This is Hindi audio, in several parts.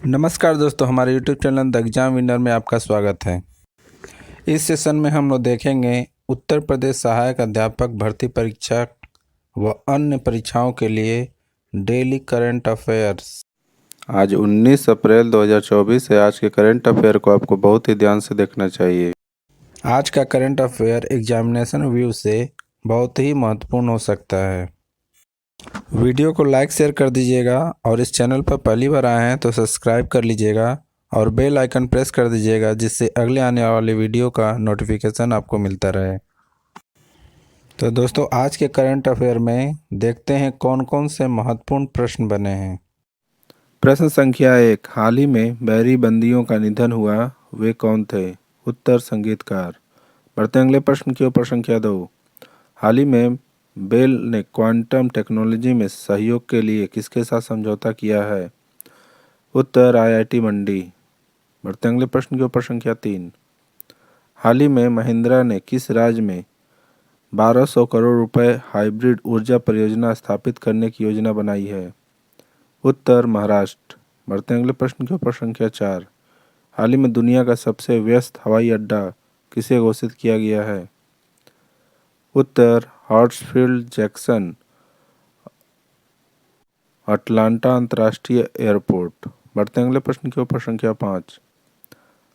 नमस्कार दोस्तों, हमारे YouTube channel the exam winner में आपका स्वागत है। इस सेशन में हम लोग देखेंगे उत्तर प्रदेश सहायक अध्यापक भर्ती परीक्षा व अन्य परीक्षाओं के लिए डेली करंट अफेयर्स। आज 19 अप्रैल 2024 है। आज के करंट अफेयर को आपको बहुत ही ध्यान से देखना चाहिए। आज का करंट अफेयर एग्जामिनेशन व्यू से बहुत ही महत्वपूर्ण हो सकता है। वीडियो को लाइक शेयर कर दीजिएगा और इस चैनल पर पहली बार आए हैं तो सब्सक्राइब कर लीजिएगा और बेल आइकन प्रेस कर दीजिएगा, जिससे अगले आने वाले वीडियो का नोटिफिकेशन आपको मिलता रहे। तो दोस्तों, आज के करंट अफेयर में देखते हैं कौन कौन से महत्वपूर्ण प्रश्न बने हैं। प्रश्न संख्या 1, हाल ही में बहरी बंदियों का निधन हुआ, वे कौन थे? उत्तर, संगीतकार। बढ़ते अगले प्रश्न की ओर। प्रश्न संख्या 2, हाल ही में बेल ने क्वांटम टेक्नोलॉजी में सहयोग के लिए किसके साथ समझौता किया है? उत्तर, IIT मंडी। बढ़ते अगले प्रश्न की ओर। प्रश्न संख्या 3, हाल ही में महिंद्रा ने किस राज्य में 1200 करोड़ रुपए हाइब्रिड ऊर्जा परियोजना स्थापित करने की योजना बनाई है? उत्तर, महाराष्ट्र। बढ़ते अगले प्रश्न की ओर। प्रश्न संख्या 4, हाल ही में दुनिया का सबसे व्यस्त हवाई अड्डा किसे घोषित किया गया है? उत्तर, हॉट्सफील्ड जैक्सन अटलांटा अंतर्राष्ट्रीय एयरपोर्ट। बढ़ते अगले प्रश्न की ओर। प्रश्न संख्या 5,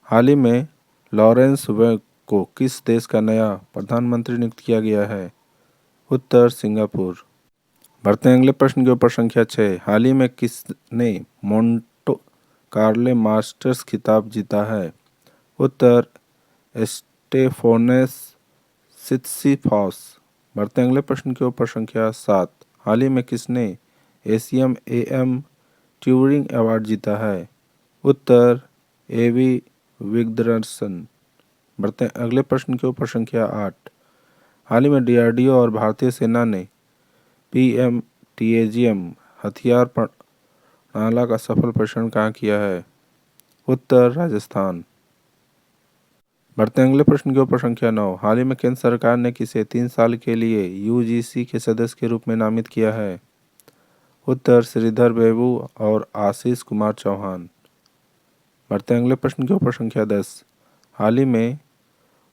हाल ही में लॉरेंस वेब को किस देश का नया प्रधानमंत्री नियुक्त किया गया है? उत्तर, सिंगापुर। बढ़ते अगले प्रश्न की ओर। प्रश्न संख्या 6, हाल ही में किसने मोंटो कार्लो मास्टर्स खिताब जीता है? उत्तर, स्टेफोनस सित्सिफास। बढ़ते अगले प्रश्न की ओर। प्रश्न संख्या 7, हाल ही में किसने एशियम AM ट्यूरिंग अवार्ड जीता है? उत्तर, AV विग्दर्सन। बढ़ते अगले प्रश्न की ओर। प्रश्न संख्या 8, हाल ही में DRDO और भारतीय सेना ने PMTAGM हथियार प्रणाली का सफल परीक्षण कहाँ किया है? उत्तर, राजस्थान। बढ़ते अगले प्रश्न की ओर। प्रश्न संख्या 9, हाल ही में केंद्र सरकार ने किसे 3 साल के लिए UGC के सदस्य के रूप में नामित किया है? उत्तर, श्रीधर बेबू और आशीष कुमार चौहान। बढ़ते अगले प्रश्न की ओर। प्रश्न संख्या 10, हाल ही में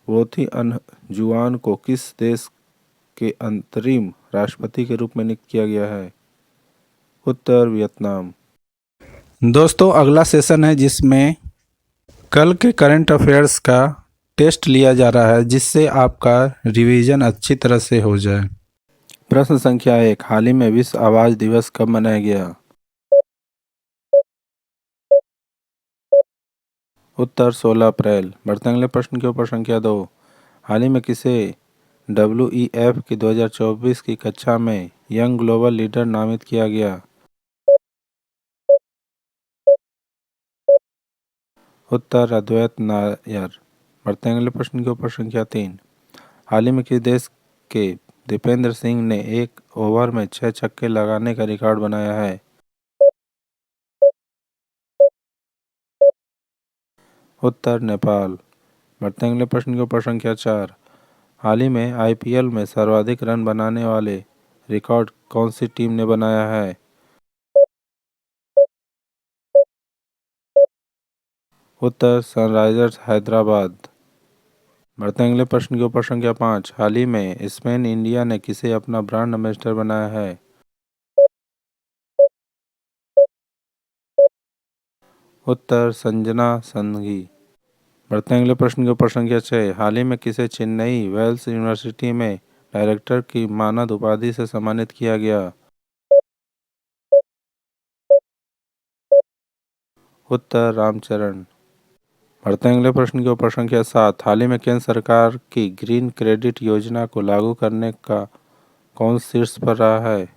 वोथी अनजुआन को किस देश के अंतरिम राष्ट्रपति के रूप में नियुक्त किया गया है? उत्तर, वियतनाम। दोस्तों, अगला सेशन है जिसमें कल के करंट अफेयर्स का टेस्ट लिया जा रहा है, जिससे आपका रिवीजन अच्छी तरह से हो जाए। प्रश्न संख्या 1, हाल ही में विश्व आवाज दिवस कब मनाया गया? उत्तर, 16 अप्रैल। बढ़ते अगले प्रश्न की ओर। प्रश्न संख्या 2, हाल ही में किसे WEF की 2024 की कक्षा में यंग ग्लोबल लीडर नामित किया गया? उत्तर, अद्वैत नायर। बढ़ते अगले प्रश्न की ओर। प्रश्न संख्या 3, हाल ही में किस देश के दीपेंद्र सिंह ने एक ओवर में 6 छक्के लगाने का रिकॉर्ड बनाया है? उत्तर, नेपाल। बढ़ते अगले प्रश्न की ओर। प्रश्न संख्या 4, हाल ही में IPL में सर्वाधिक रन बनाने वाले रिकॉर्ड कौन सी टीम ने बनाया है? उत्तर, सनराइजर्स हैदराबाद। बढ़ते अगले प्रश्न की ओर। प्रश्न संख्या 5, हाल ही में स्पेन इंडिया ने किसे अपना ब्रांड एम्बेसडर बनाया है? उत्तर, संजना संघी। बढ़ते अगले प्रश्न की ओर। प्रश्न संख्या 6, हाल ही में किसे चेन्नई वेल्स यूनिवर्सिटी में डायरेक्टर की मानद उपाधि से सम्मानित किया गया? उत्तर, रामचरण। बढ़ते अगले प्रश्न की ओर। प्रश्न संख्या 7, हाल ही में केंद्र सरकार की ग्रीन क्रेडिट योजना को लागू करने का कौन शीर्ष पर रहा है?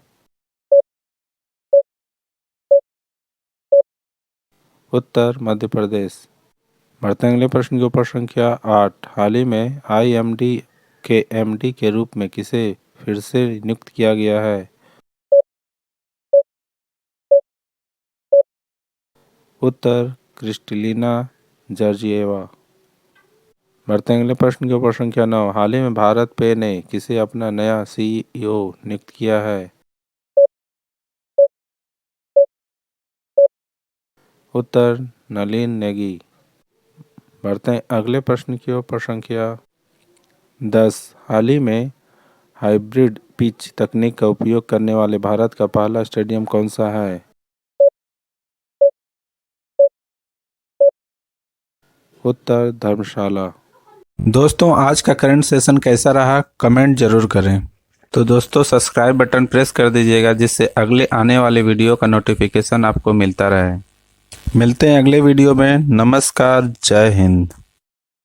उत्तर, मध्य प्रदेश। बढ़ते अगले प्रश्न की ओर। प्रश्न संख्या 8, हाल ही में IMD के MD के रूप में किसे फिर से नियुक्त किया गया है? उत्तर, क्रिस्टलिना जॉर्जिएवा। बढ़ते अगले प्रश्न की ओर। प्रश्न संख्या 9, हाल ही में भारत पे ने किसे अपना नया CEO नियुक्त किया है? उत्तर नलिन नेगी। बढ़ते हैं अगले प्रश्न की ओर। प्रश्न संख्या 10। हाल ही में हाइब्रिड पिच तकनीक का उपयोग करने वाले भारत का पहला स्टेडियम कौन सा है? उत्तर धर्मशाला। दोस्तों, आज का करंट सेशन कैसा रहा कमेंट जरूर करें। तो दोस्तों, सब्सक्राइब बटन प्रेस कर दीजिएगा जिससे अगले आने वाले वीडियो का नोटिफिकेशन आपको मिलता रहे। मिलते हैं अगले वीडियो में। नमस्कार, जय हिंद।